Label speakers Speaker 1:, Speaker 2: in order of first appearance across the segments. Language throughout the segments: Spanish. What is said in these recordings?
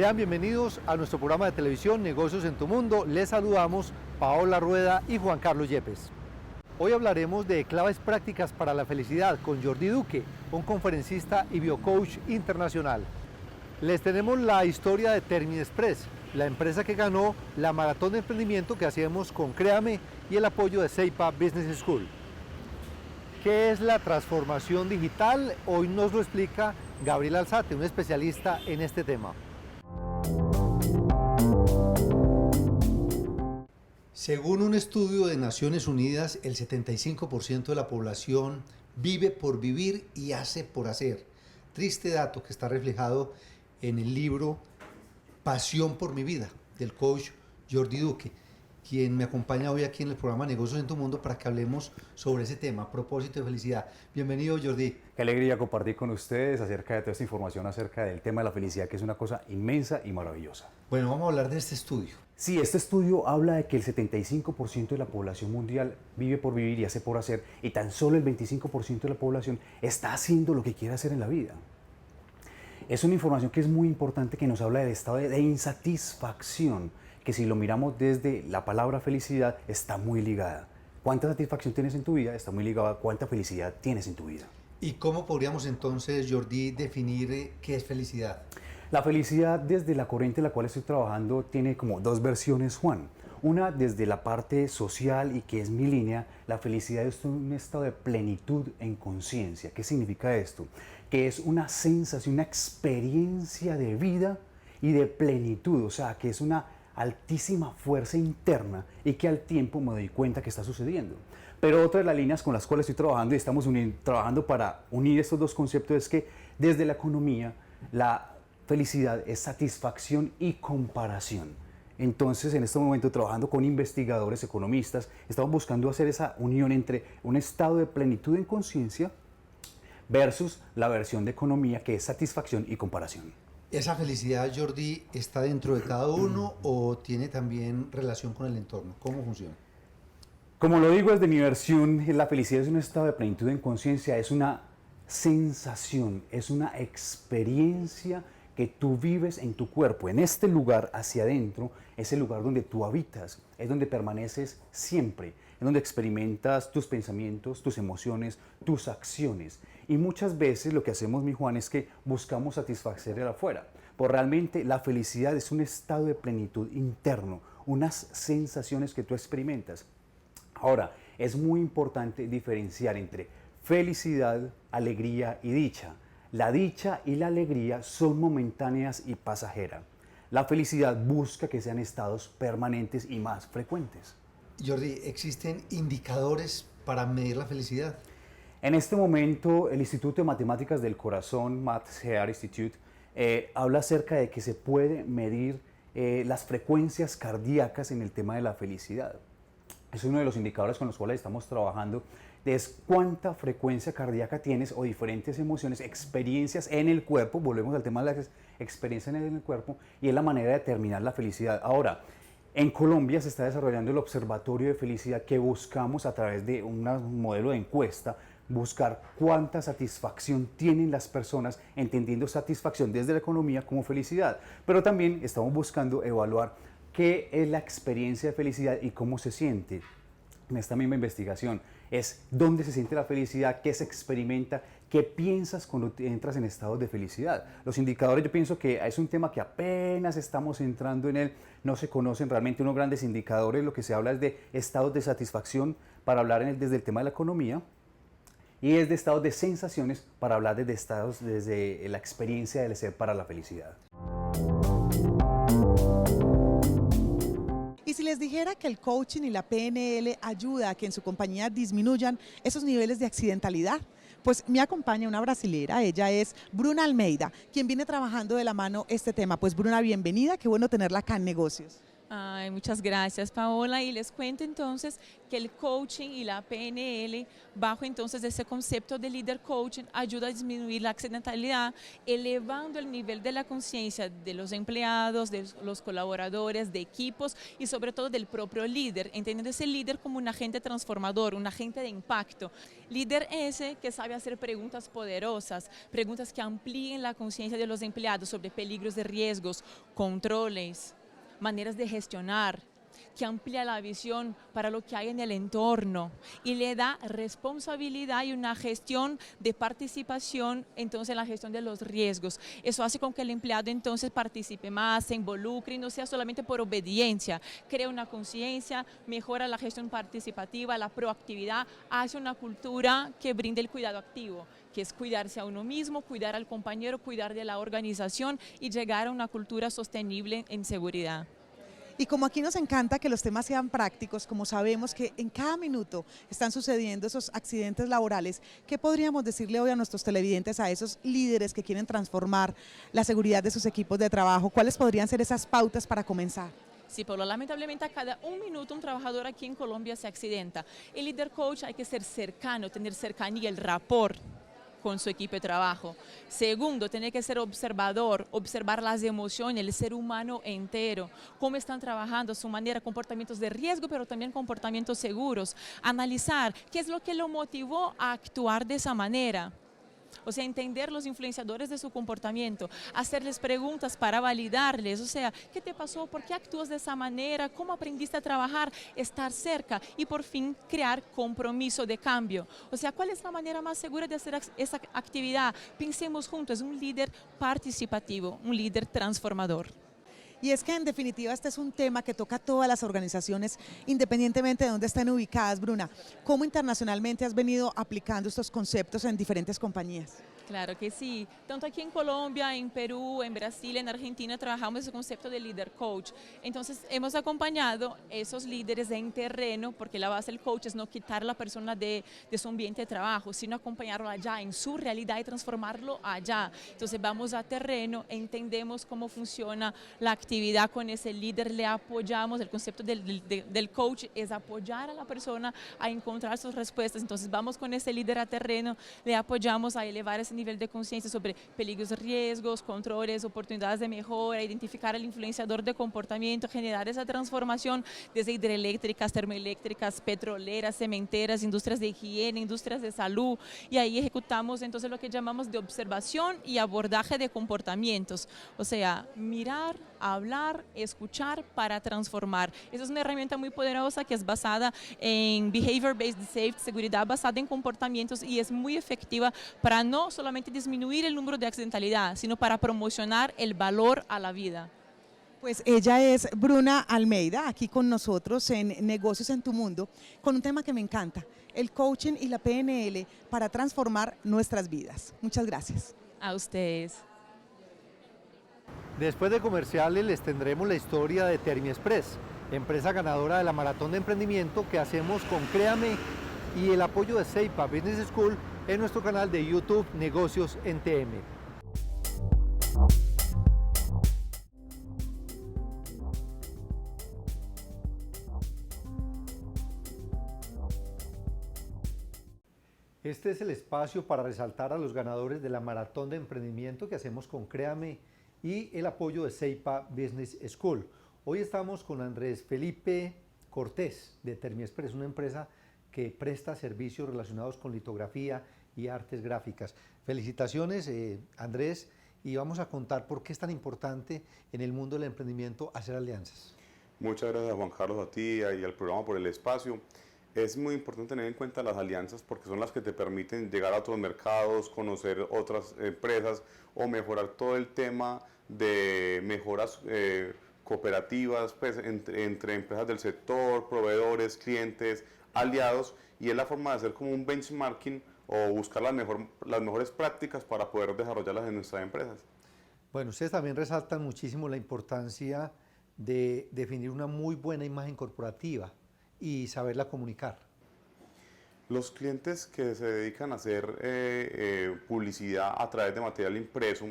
Speaker 1: Sean bienvenidos a nuestro programa de televisión Negocios en tu Mundo. Les saludamos Paola Rueda y Juan Carlos Yepes. Hoy hablaremos de claves prácticas para la felicidad con Jordi Duque, un conferencista y biocoach internacional. Les tenemos la historia de Termin Express, la empresa que ganó la maratón de emprendimiento que hacemos con Créame y el apoyo de Seipa Business School. ¿Qué es la transformación digital? Hoy nos lo explica Gabriel Alzate, un especialista en este tema. Según un estudio de Naciones Unidas, el 75% de la población vive por vivir y hace por hacer. Triste dato que está reflejado en el libro Pasión por mi vida, del coach Jordi Duque, quien me acompaña hoy aquí en el programa Negocios en tu Mundo para que hablemos sobre ese tema, propósito de felicidad. Bienvenido, Jordi.
Speaker 2: Qué alegría compartir con ustedes acerca de toda esta información acerca del tema de la felicidad, que es una cosa inmensa y maravillosa.
Speaker 1: Bueno, vamos a hablar de este estudio.
Speaker 2: Sí, este estudio habla de que el 75% de la población mundial vive por vivir y hace por hacer, y tan solo el 25% de la población está haciendo lo que quiere hacer en la vida. Es una información que es muy importante, que nos habla del estado de insatisfacción, que si lo miramos desde la palabra felicidad está muy ligada. ¿Cuánta satisfacción tienes en tu vida? Está muy ligada a cuánta felicidad tienes en tu vida.
Speaker 1: ¿Y cómo podríamos entonces, Jordi, definir qué es felicidad?
Speaker 2: La felicidad, desde la corriente en la cual estoy trabajando, tiene como dos versiones, Juan. Una desde la parte social, y que es mi línea. La felicidad es un estado de plenitud en conciencia. ¿Qué significa esto? Que es una sensación, una experiencia de vida y de plenitud, o sea, que es una altísima fuerza interna y que al tiempo me doy cuenta que está sucediendo. Pero otra de las líneas con las cuales estoy trabajando y estamos trabajando para unir estos dos conceptos es que desde la economía la felicidad es satisfacción y comparación. Entonces, en este momento, trabajando con investigadores, economistas, estamos buscando hacer esa unión entre un estado de plenitud en conciencia versus la versión de economía, que es satisfacción y comparación.
Speaker 1: ¿Esa felicidad, Jordi, está dentro de cada uno o tiene también relación con el entorno? ¿Cómo funciona?
Speaker 2: Como lo digo desde mi versión, la felicidad es un estado de plenitud en conciencia, es una sensación, es una experiencia que tú vives en tu cuerpo, en este lugar hacia adentro, es el lugar donde tú habitas, es donde permaneces siempre, es donde experimentas tus pensamientos, tus emociones, tus acciones. Y muchas veces lo que hacemos, mi Juan, es que buscamos satisfacer el afuera. Pero realmente la felicidad es un estado de plenitud interno, unas sensaciones que tú experimentas. Ahora, es muy importante diferenciar entre felicidad, alegría y dicha. La dicha y la alegría son momentáneas y pasajeras. La felicidad busca que sean estados permanentes y más frecuentes.
Speaker 1: Jordi, ¿existen indicadores para medir la felicidad?
Speaker 2: En este momento, el Instituto de Matemáticas del Corazón, Math Heart Institute, habla acerca de que se puede medir las frecuencias cardíacas en el tema de la felicidad. Es uno de los indicadores con los cuales estamos trabajando, es cuánta frecuencia cardíaca tienes o diferentes emociones, experiencias en el cuerpo. Volvemos al tema de las experiencias en el cuerpo, y es la manera de determinar la felicidad. Ahora, en Colombia se está desarrollando el Observatorio de Felicidad, que buscamos a través de un modelo de encuesta buscar cuánta satisfacción tienen las personas, entendiendo satisfacción desde la economía como felicidad. Pero también estamos buscando evaluar qué es la experiencia de felicidad y cómo se siente. En esta misma investigación es dónde se siente la felicidad, qué se experimenta, qué piensas cuando entras en estados de felicidad. Los indicadores, yo pienso que es un tema que apenas estamos entrando en él, no se conocen realmente unos grandes indicadores. Lo que se habla es de estados de satisfacción para hablar desde el tema de la economía, y es de estados de sensaciones para hablar desde la experiencia del ser para la felicidad.
Speaker 3: Y si les dijera que el coaching y la PNL ayuda a que en su compañía disminuyan esos niveles de accidentalidad, pues me acompaña una brasilera. Ella es Bruna Almeida, quien viene trabajando de la mano este tema. Pues Bruna, bienvenida, qué bueno tenerla acá en Negocios.
Speaker 4: Ay, muchas gracias, Paola. Y les cuento entonces que el coaching y la PNL, bajo entonces ese concepto de líder coaching, ayuda a disminuir la accidentalidad, elevando el nivel de la conciencia de los empleados, de los colaboradores, de equipos y sobre todo del propio líder, entendiendo ese líder como un agente transformador, un agente de impacto. Líder ese que sabe hacer preguntas poderosas, preguntas que amplíen la conciencia de los empleados sobre peligros de riesgos, controles, maneras de gestionar, que amplía la visión para lo que hay en el entorno y le da responsabilidad y una gestión de participación entonces en la gestión de los riesgos. Eso hace con que el empleado entonces participe más, se involucre y no sea solamente por obediencia, crea una conciencia, mejora la gestión participativa, la proactividad, hace una cultura que brinde el cuidado activo, que es cuidarse a uno mismo, cuidar al compañero, cuidar de la organización y llegar a una cultura sostenible en seguridad.
Speaker 3: Y como aquí nos encanta que los temas sean prácticos, como sabemos que en cada minuto están sucediendo esos accidentes laborales, ¿qué podríamos decirle hoy a nuestros televidentes, a esos líderes que quieren transformar la seguridad de sus equipos de trabajo? ¿Cuáles podrían ser esas pautas para comenzar?
Speaker 4: Sí, Pablo, lamentablemente a cada un minuto un trabajador aquí en Colombia se accidenta. El líder coach hay que ser cercano, tener cercanía, el rapport con su equipo de trabajo. Segundo, tiene que ser observador, observar las emociones, el ser humano entero, cómo están trabajando, su manera, comportamientos de riesgo, pero también comportamientos seguros. Analizar qué es lo que lo motivó a actuar de esa manera. O sea, entender los influenciadores de su comportamiento, hacerles preguntas para validarles, o sea, ¿qué te pasó? ¿Por qué actúas de esa manera? ¿Cómo aprendiste a trabajar? Estar cerca y por fin crear compromiso de cambio. O sea, ¿cuál es la manera más segura de hacer esa actividad? Pensemos juntos, es un líder participativo, un líder transformador.
Speaker 3: Y es que en definitiva este es un tema que toca a todas las organizaciones, independientemente de dónde estén ubicadas. Bruna, ¿cómo internacionalmente has venido aplicando estos conceptos en diferentes compañías?
Speaker 4: Claro que sí. Tanto aquí en Colombia, en Perú, en Brasil, en Argentina, trabajamos ese concepto de líder coach. Entonces, hemos acompañado esos líderes en terreno, porque la base del coach es no quitar a la persona de su ambiente de trabajo, sino acompañarlo allá, en su realidad y transformarlo allá. Entonces, vamos a terreno, entendemos cómo funciona la actividad con ese líder, le apoyamos. El concepto del coach es apoyar a la persona a encontrar sus respuestas. Entonces, vamos con ese líder a terreno, le apoyamos a elevar ese nivel de conciencia sobre peligros, riesgos, controles, oportunidades de mejora, identificar al influenciador de comportamiento, generar esa transformación desde hidroeléctricas, termoeléctricas, petroleras, cementeras, industrias de higiene, industrias de salud, y ahí ejecutamos entonces lo que llamamos de observación y abordaje de comportamientos, o sea, mirar, hablar, escuchar para transformar. Esa es una herramienta muy poderosa que es basada en Behavior Based Safety, seguridad basada en comportamientos, y es muy efectiva para no solamente disminuir el número de accidentalidad, sino para promocionar el valor a la vida.
Speaker 3: Pues ella es Bruna Almeida, aquí con nosotros en Negocios en tu Mundo, con un tema que me encanta, el coaching y la PNL para transformar nuestras vidas. Muchas gracias.
Speaker 4: A ustedes.
Speaker 1: Después de comerciales les tendremos la historia de Termiexpress, empresa ganadora de la Maratón de Emprendimiento que hacemos con Créame y el apoyo de Seipa Business School en nuestro canal de YouTube Negocios en TM. Este es el espacio para resaltar a los ganadores de la Maratón de Emprendimiento que hacemos con Créame y el apoyo de Seipa Business School. Hoy estamos con Andrés Felipe Cortés de Termiexpress, una empresa que presta servicios relacionados con litografía y artes gráficas. Felicitaciones, Andrés, y vamos a contar por qué es tan importante en el mundo del emprendimiento hacer alianzas.
Speaker 5: Muchas gracias, Juan Carlos, a ti y al programa por el espacio. Es muy importante tener en cuenta las alianzas porque son las que te permiten llegar a otros mercados, conocer otras empresas o mejorar todo el tema de mejoras cooperativas pues, entre empresas del sector, proveedores, clientes, aliados, y es la forma de hacer como un benchmarking o buscar las mejores prácticas para poder desarrollarlas en nuestras empresas.
Speaker 1: Bueno, ustedes también resaltan muchísimo la importancia de definir una muy buena imagen corporativa y saberla comunicar.
Speaker 5: Los clientes que se dedican a hacer publicidad a través de material impreso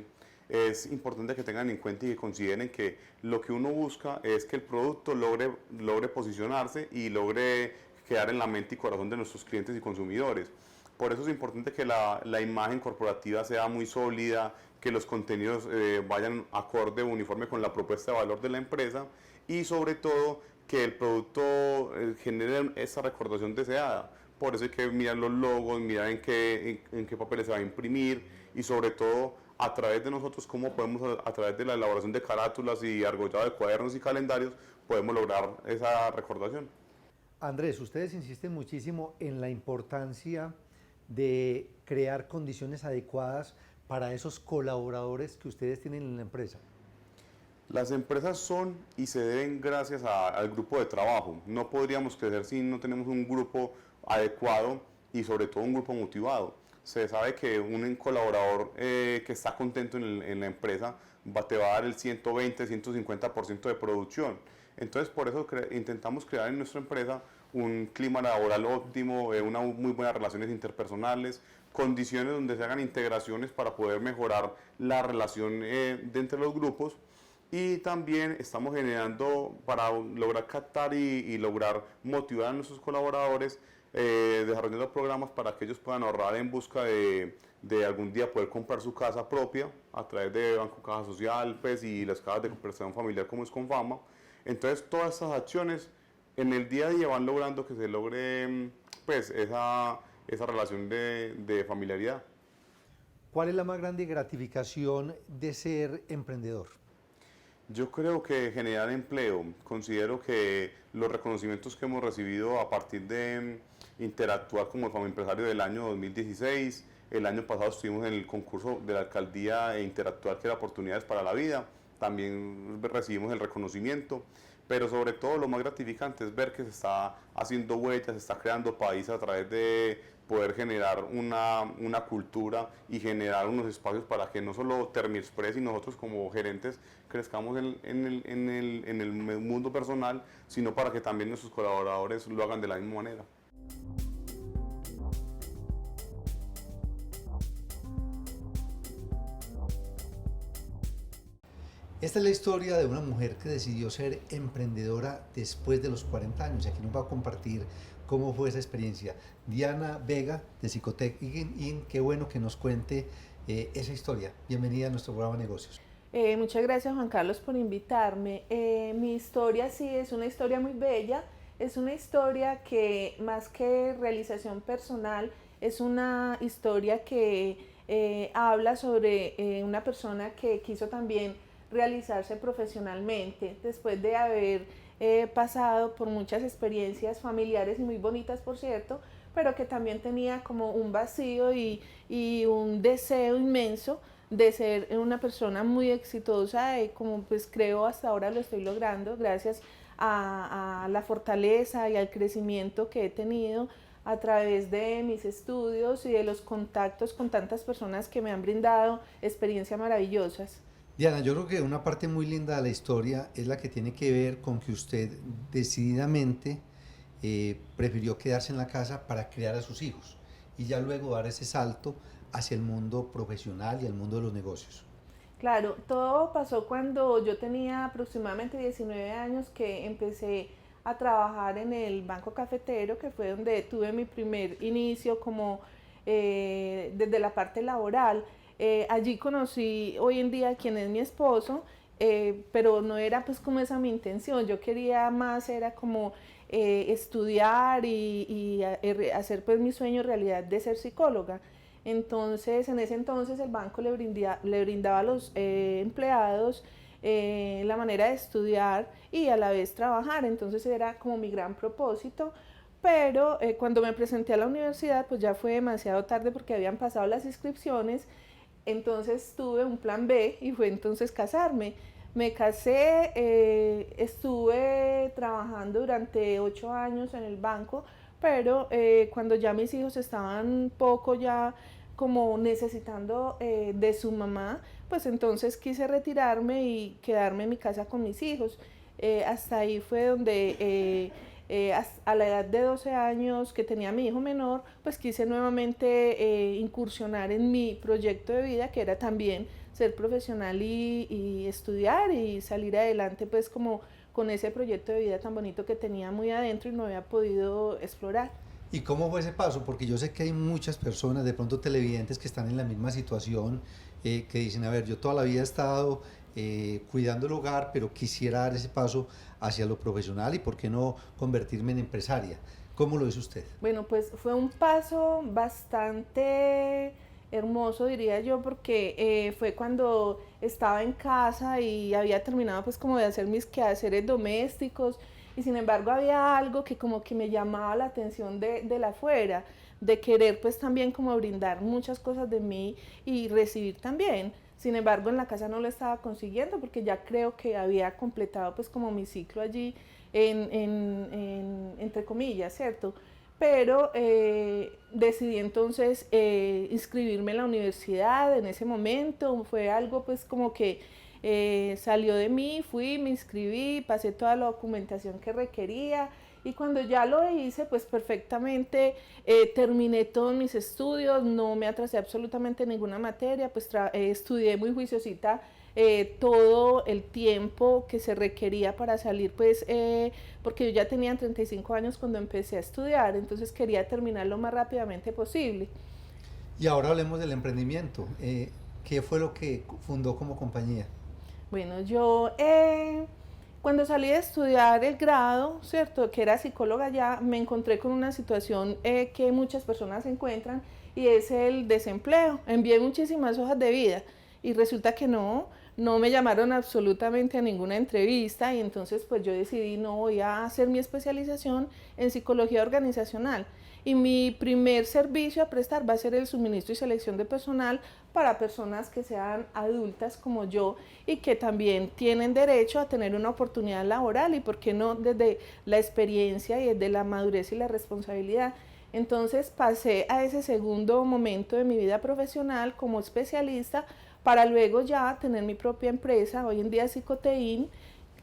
Speaker 5: es importante que tengan en cuenta y que consideren que lo que uno busca es que el producto logre posicionarse y logre quedar en la mente y corazón de nuestros clientes y consumidores. Por eso es importante que la imagen corporativa sea muy sólida, que los contenidos vayan acorde o uniforme con la propuesta de valor de la empresa y sobre todo que el producto genere esa recordación deseada. Por eso hay que mirar los logos, mirar en qué papeles se va a imprimir y sobre todo a través de nosotros cómo podemos, a través de la elaboración de carátulas y argollado de cuadernos y calendarios, podemos lograr esa recordación.
Speaker 1: Andrés, ustedes insisten muchísimo en la importancia de crear condiciones adecuadas para esos colaboradores que ustedes tienen en la empresa.
Speaker 5: Las empresas son y se deben gracias al grupo de trabajo. No podríamos crecer si no tenemos un grupo adecuado y sobre todo un grupo motivado. Se sabe que un colaborador que está contento en la empresa te va a dar el 120, 150% de producción. Entonces por eso intentamos crear en nuestra empresa un clima laboral óptimo, unas muy buenas relaciones interpersonales, condiciones donde se hagan integraciones para poder mejorar la relación de entre los grupos. Y también estamos generando para lograr captar y lograr motivar a nuestros colaboradores, desarrollando programas para que ellos puedan ahorrar en busca de algún día poder comprar su casa propia a través de Banco Caja Social pues, y las cajas de cooperación familiar como es Confama. Entonces todas estas acciones en el día a día van logrando que se logre pues, esa relación de familiaridad.
Speaker 1: ¿Cuál es la más grande gratificación de ser emprendedor?
Speaker 5: Yo creo que generar empleo, considero que los reconocimientos que hemos recibido a partir de interactuar como el Empresario del año 2016, el año pasado estuvimos en el concurso de la alcaldía e interactuar que era Oportunidades para la Vida, también recibimos el reconocimiento, pero sobre todo lo más gratificante es ver que se está haciendo huellas, se está creando país a través de poder generar una cultura y generar unos espacios para que no solo Termiexpress y nosotros como gerentes crezcamos en el mundo personal, sino para que también nuestros colaboradores lo hagan de la misma manera.
Speaker 1: Esta es la historia de una mujer que decidió ser emprendedora después de los 40 años. Aquí nos va a compartir cómo fue esa experiencia. Diana Vega, de Psicotec IN, qué bueno que nos cuente esa historia. Bienvenida a nuestro programa de negocios.
Speaker 6: Muchas gracias, Juan Carlos, por invitarme. Mi historia sí es una historia muy bella, es una historia que más que realización personal, es una historia que habla sobre una persona que quiso también realizarse profesionalmente después de haber pasado por muchas experiencias familiares y muy bonitas, por cierto, pero que también tenía como un vacío y un deseo inmenso de ser una persona muy exitosa, como pues creo hasta ahora lo estoy logrando gracias a la fortaleza y al crecimiento que he tenido a través de mis estudios y de los contactos con tantas personas que me han brindado experiencias maravillosas.
Speaker 1: Diana, yo creo que una parte muy linda de la historia es la que tiene que ver con que usted decididamente prefirió quedarse en la casa para criar a sus hijos y ya luego dar ese salto hacia el mundo profesional y el mundo de los negocios.
Speaker 6: Claro, todo pasó cuando yo tenía aproximadamente 19 años que empecé a trabajar en el Banco Cafetero, que fue donde tuve mi primer inicio como desde la parte laboral. Allí conocí hoy en día quien es mi esposo, pero no era pues como esa mi intención, yo quería más, era como estudiar y hacer pues mi sueño realidad de ser psicóloga. Entonces, en ese entonces el banco le brindaba a los empleados la manera de estudiar y a la vez trabajar, entonces era como mi gran propósito. Pero cuando me presenté a la universidad pues ya fue demasiado tarde porque habían pasado las inscripciones. Entonces tuve un plan B y fue entonces casarme. Me casé, estuve trabajando durante 8 años en el banco, pero cuando ya mis hijos estaban un poco ya como necesitando de su mamá, pues entonces quise retirarme y quedarme en mi casa con mis hijos. Hasta ahí fue donde a la edad de 12 años que tenía mi hijo menor, pues quise nuevamente incursionar en mi proyecto de vida, que era también ser profesional y estudiar y salir adelante pues como con ese proyecto de vida tan bonito que tenía muy adentro y no había podido explorar.
Speaker 1: ¿Y cómo fue ese paso? Porque yo sé que hay muchas personas, de pronto televidentes, que están en la misma situación, que dicen, a ver, yo toda la vida he estado cuidando el hogar, pero quisiera dar ese paso hacia lo profesional y por qué no convertirme en empresaria. ¿Cómo lo hizo usted?
Speaker 6: Bueno, pues fue un paso bastante hermoso, diría yo, porque fue cuando estaba en casa y había terminado pues como de hacer mis quehaceres domésticos y sin embargo había algo que como que me llamaba la atención de la afuera, de querer pues también como brindar muchas cosas de mí y recibir también. Sin embargo, en la casa no lo estaba consiguiendo porque ya creo que había completado pues como mi ciclo allí entre comillas, ¿cierto? Pero decidí entonces inscribirme en la universidad en ese momento, fue algo pues como que salió de mí, fui, me inscribí, pasé toda la documentación que requería y cuando ya lo hice pues perfectamente terminé todos mis estudios, no me atrasé absolutamente en ninguna materia, pues estudié muy juiciosita todo el tiempo que se requería para salir, pues porque yo ya tenía 35 años cuando empecé a estudiar, entonces quería terminar lo más rápidamente posible.
Speaker 1: Y ahora hablemos del emprendimiento. ¿Qué fue lo que fundó como compañía?
Speaker 6: Bueno, yo cuando salí de estudiar el grado, ¿cierto? Que era psicóloga ya, me encontré con una situación que muchas personas encuentran y es el desempleo. Envié muchísimas hojas de vida y resulta que no me llamaron absolutamente a ninguna entrevista y entonces pues yo decidí no voy a hacer mi especialización en psicología organizacional y mi primer servicio a prestar va a ser el suministro y selección de personal para personas que sean adultas como yo y que también tienen derecho a tener una oportunidad laboral y por qué no desde la experiencia y desde la madurez y la responsabilidad. Entonces pasé a ese segundo momento de mi vida profesional como especialista para luego ya tener mi propia empresa, hoy en día Psicotein,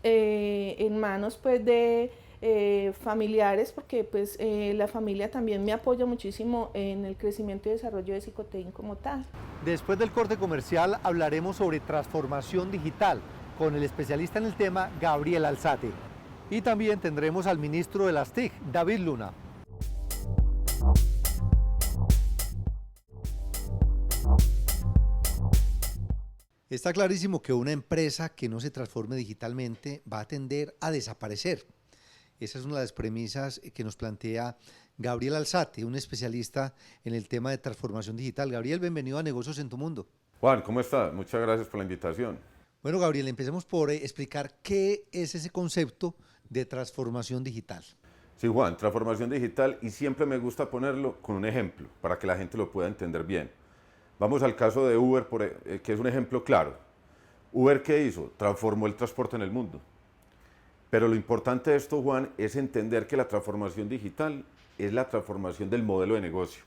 Speaker 6: en manos pues de familiares, porque pues la familia también me apoya muchísimo en el crecimiento y desarrollo de Psicotein como tal.
Speaker 1: Después del corte comercial hablaremos sobre transformación digital con el especialista en el tema, Gabriel Alzate. Y también tendremos al ministro de las TIC, David Luna. Está clarísimo que una empresa que no se transforme digitalmente va a tender a desaparecer. Esa es una de las premisas que nos plantea Gabriel Alzate, un especialista en el tema de transformación digital. Gabriel, bienvenido a Negocios en tu Mundo.
Speaker 5: Juan, ¿cómo estás? Muchas gracias por la invitación.
Speaker 1: Bueno, Gabriel, empecemos por explicar qué es ese concepto de transformación digital.
Speaker 5: Sí, Juan, transformación digital y siempre me gusta ponerlo con un ejemplo para que la gente lo pueda entender bien. Vamos al caso de Uber, que es un ejemplo claro. Uber, ¿qué hizo? Transformó el transporte en el mundo. Pero lo importante de esto, Juan, es entender que la transformación digital es la transformación del modelo de negocio.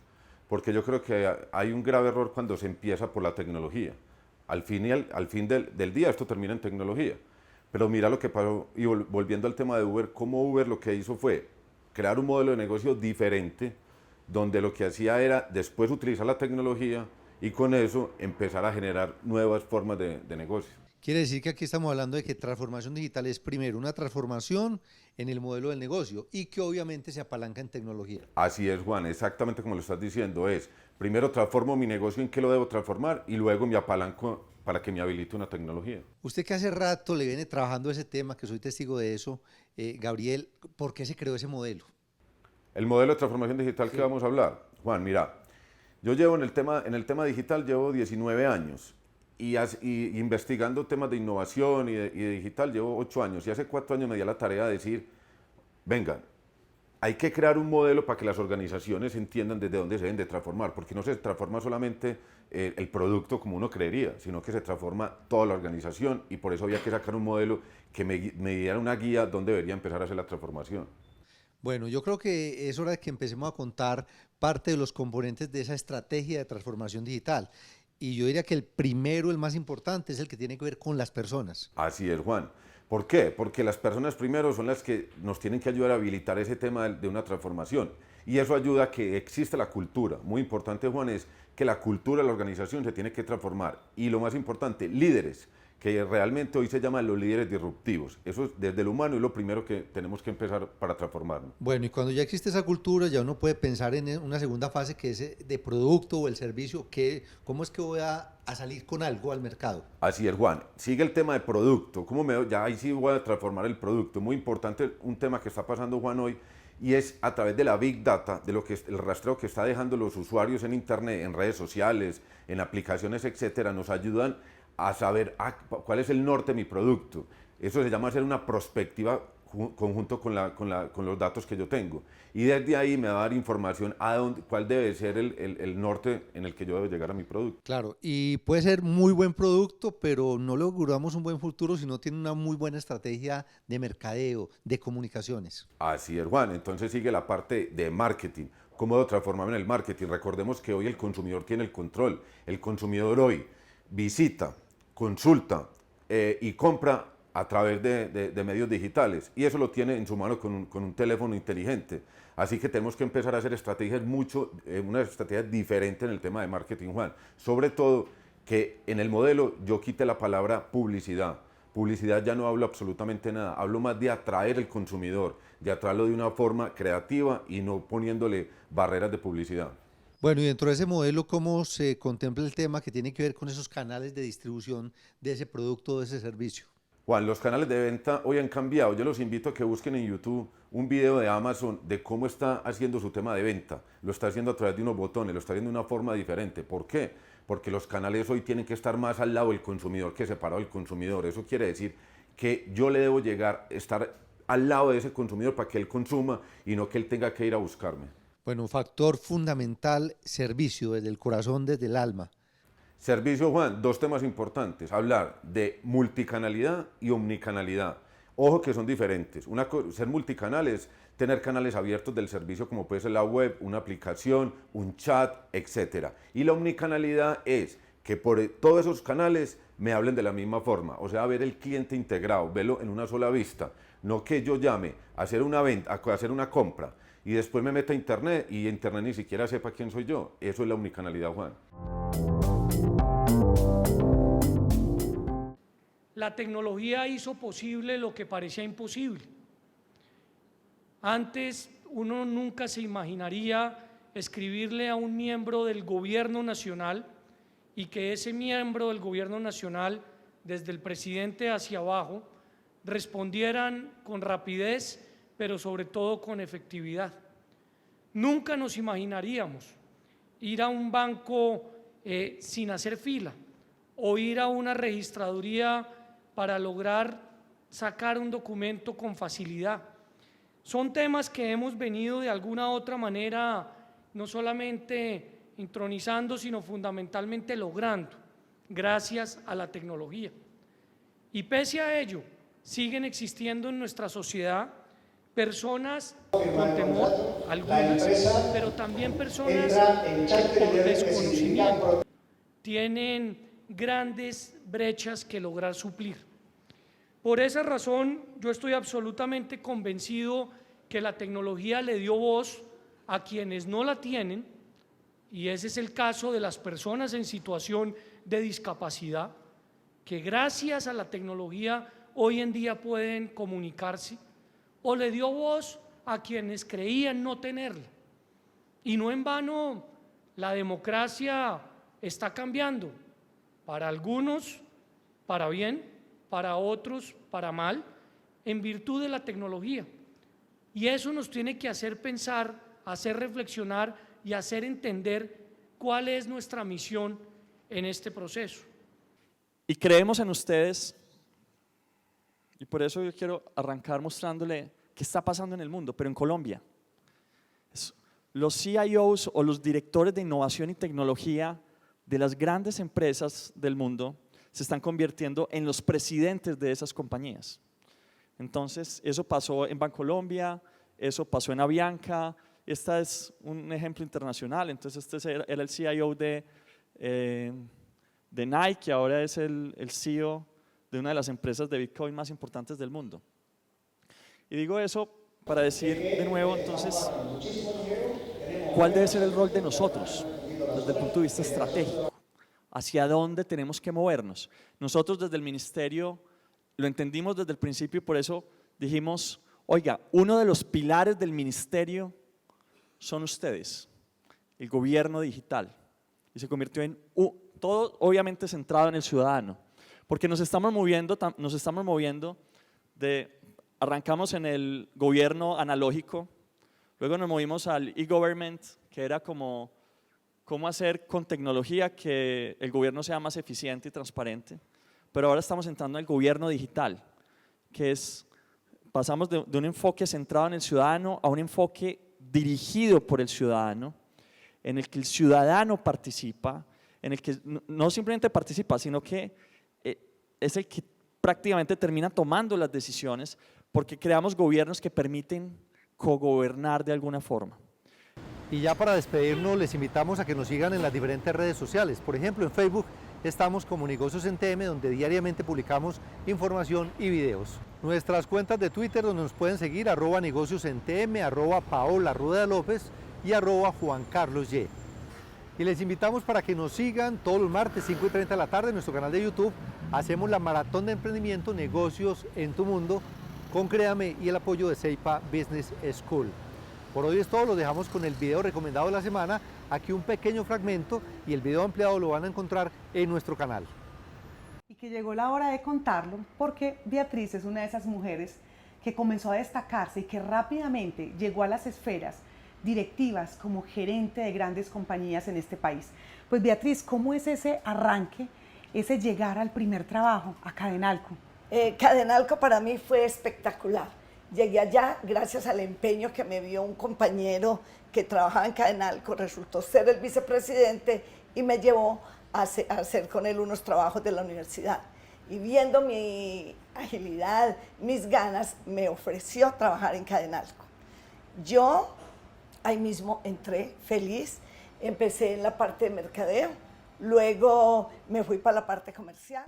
Speaker 5: Porque yo creo que hay un grave error cuando se empieza por la tecnología. Al fin del día esto termina en tecnología. Pero mira lo que pasó, y volviendo al tema de Uber, cómo Uber lo que hizo fue crear un modelo de negocio diferente, donde lo que hacía era después utilizar la tecnología y con eso empezar a generar nuevas formas de negocio.
Speaker 1: Quiere decir que aquí estamos hablando de que transformación digital es primero una transformación en el modelo del negocio y que obviamente se apalanca en tecnología.
Speaker 5: Así es, Juan, exactamente como lo estás diciendo, es primero transformo mi negocio en qué lo debo transformar y luego me apalanco para que me habilite una tecnología.
Speaker 1: Usted que hace rato le viene trabajando ese tema, que soy testigo de eso, Gabriel, ¿por qué se creó ese modelo?
Speaker 5: El modelo de transformación digital que vamos a hablar, Juan, mira, yo llevo en el tema digital llevo 19 años y investigando temas de innovación y de digital llevo 8 años y hace 4 años me di a la tarea de decir, venga, hay que crear un modelo para que las organizaciones entiendan desde dónde se deben de transformar, porque no se transforma solamente el producto como uno creería, sino que se transforma toda la organización y por eso había que sacar un modelo que me diera una guía donde debería empezar a hacer la transformación.
Speaker 1: Bueno, yo creo que es hora de que empecemos a contar parte de los componentes de esa estrategia de transformación digital. Y yo diría que el primero, el más importante, es el que tiene que ver con las personas.
Speaker 5: Así es, Juan.
Speaker 7: ¿Por qué? Porque las personas primero son las que nos tienen que ayudar a habilitar ese tema de una transformación. Y eso ayuda a que exista la cultura. Muy importante, Juan, es que la cultura de la organización se tiene que transformar. Y lo más importante, líderes, que realmente hoy se llaman los líderes disruptivos. Eso desde lo humano es lo primero que tenemos que empezar para transformarnos.
Speaker 1: Bueno, y cuando ya existe esa cultura, ya uno puede pensar en una segunda fase que es de producto o el servicio, ¿cómo es que voy a salir con algo al mercado?
Speaker 7: Así es, Juan. Sigue el tema de producto. Ya ahí sí voy a transformar el producto. Muy importante un tema que está pasando, Juan, hoy, y es a través de la Big Data, de lo que el rastreo que está dejando los usuarios en Internet, en redes sociales, en aplicaciones, etcétera, nos ayudan a saber cuál es el norte de mi producto. Eso se llama hacer una prospectiva conjunto con los datos que yo tengo. Y desde ahí me va a dar información cuál debe ser el norte en el que yo debo llegar a mi producto.
Speaker 1: Claro, y puede ser muy buen producto, pero no le auguramos un buen futuro si no tiene una muy buena estrategia de mercadeo, de comunicaciones.
Speaker 7: Así es, Juan. Entonces sigue la parte de marketing. ¿Cómo debo transformarme en el marketing? Recordemos que hoy el consumidor tiene el control. El consumidor hoy visita, consulta y compra a través de medios digitales, y eso lo tiene en su mano con un teléfono inteligente. Así que tenemos que empezar a hacer estrategias una estrategia diferente en el tema de marketing, Juan. Sobre todo que en el modelo yo quite la palabra publicidad. Publicidad ya no hablo absolutamente nada, hablo más de atraer al consumidor, de atraerlo de una forma creativa y no poniéndole barreras de publicidad.
Speaker 1: Bueno, y dentro de ese modelo, ¿cómo se contempla el tema que tiene que ver con esos canales de distribución de ese producto o de ese servicio?
Speaker 7: Juan, los canales de venta hoy han cambiado. Yo los invito a que busquen en YouTube un video de Amazon de cómo está haciendo su tema de venta. Lo está haciendo a través de unos botones, lo está haciendo de una forma diferente. ¿Por qué? Porque los canales hoy tienen que estar más al lado del consumidor que separado del consumidor. Eso quiere decir que yo le debo estar al lado de ese consumidor para que él consuma y no que él tenga que ir a buscarme.
Speaker 1: Bueno, un factor fundamental, servicio, desde el corazón, desde el alma.
Speaker 7: Servicio, Juan, dos temas importantes. Hablar de multicanalidad y omnicanalidad. Ojo que son diferentes. Ser multicanal es tener canales abiertos del servicio como puede ser la web, una aplicación, un chat, etc. Y la omnicanalidad es que por todos esos canales me hablen de la misma forma. O sea, ver el cliente integrado, verlo en una sola vista. No que yo llame a hacer una venta, a hacer una compra y después me meta a internet y internet ni siquiera sepa quién soy yo. Eso es la omnicanalidad, Juan.
Speaker 8: La tecnología hizo posible lo que parecía imposible. Antes uno nunca se imaginaría escribirle a un miembro del gobierno nacional y que ese miembro del gobierno nacional, desde el presidente hacia abajo, respondieran con rapidez, pero sobre todo con efectividad. Nunca nos imaginaríamos ir a un banco sin hacer fila o ir a una registraduría para lograr sacar un documento con facilidad. Son temas que hemos venido de alguna u otra manera no solamente intronizando, sino fundamentalmente logrando, gracias a la tecnología. Y pese a ello, siguen existiendo en nuestra sociedad personas con temor, algunas, pero también personas que por desconocimiento tienen grandes brechas que lograr suplir. Por esa razón, yo estoy absolutamente convencido que la tecnología le dio voz a quienes no la tienen, y ese es el caso de las personas en situación de discapacidad, que gracias a la tecnología hoy en día pueden comunicarse, o le dio voz a quienes creían no tenerla. Y no en vano, la democracia está cambiando, para algunos para bien, para otros para mal, en virtud de la tecnología. Y eso nos tiene que hacer pensar, hacer reflexionar y hacer entender cuál es nuestra misión en este proceso.
Speaker 9: Y creemos en ustedes, y por eso yo quiero arrancar mostrándole qué está pasando en el mundo, pero en Colombia. Los CIOs o los directores de innovación y tecnología de las grandes empresas del mundo se están convirtiendo en los presidentes de esas compañías. Entonces, eso pasó en Bancolombia, eso pasó en Avianca, este es un ejemplo internacional. Entonces, este era el CIO de Nike, ahora es el CEO de una de las empresas de Bitcoin más importantes del mundo. Y digo eso para decir de nuevo, entonces, ¿cuál debe ser el rol de nosotros desde el punto de vista estratégico? ¿Hacia dónde tenemos que movernos? Nosotros desde el ministerio lo entendimos desde el principio y por eso dijimos, oiga, uno de los pilares del ministerio son ustedes, el gobierno digital. Y se convirtió en todo obviamente centrado en el ciudadano, porque nos estamos moviendo arrancamos en el gobierno analógico, luego nos movimos al e-government, que era como cómo hacer con tecnología que el gobierno sea más eficiente y transparente, pero ahora estamos entrando al gobierno digital, que es, pasamos de un enfoque centrado en el ciudadano a un enfoque dirigido por el ciudadano, en el que el ciudadano participa, en el que no simplemente participa, sino que es el que prácticamente termina tomando las decisiones, porque creamos gobiernos que permiten cogobernar de alguna forma.
Speaker 1: Y ya para despedirnos les invitamos a que nos sigan en las diferentes redes sociales. Por ejemplo, en Facebook estamos como Negocios en TM, donde diariamente publicamos información y videos. Nuestras cuentas de Twitter donde nos pueden seguir, @negociosentm, @PaolaRuedaLópez y @JuanCarlosY. Y les invitamos para que nos sigan todos los martes 5:30 de la tarde en nuestro canal de YouTube. Hacemos la maratón de emprendimiento Negocios en tu Mundo con Créame y el apoyo de Ceipa Business School. Por hoy es todo, los dejamos con el video recomendado de la semana, aquí un pequeño fragmento y el video ampliado lo van a encontrar en nuestro canal.
Speaker 3: Y que llegó la hora de contarlo porque Beatriz es una de esas mujeres que comenzó a destacarse y que rápidamente llegó a las esferas directivas como gerente de grandes compañías en este país. Pues Beatriz, ¿cómo es ese arranque, ese llegar al primer trabajo a Cadenalco?
Speaker 10: Cadenalco para mí fue espectacular. Llegué allá gracias al empeño que me vio un compañero que trabajaba en Cadenalco, resultó ser el vicepresidente y me llevó a hacer con él unos trabajos de la universidad. Y viendo mi agilidad, mis ganas, me ofreció trabajar en Cadenalco. Yo ahí mismo entré feliz, empecé en la parte de mercadeo, luego me fui para la parte comercial.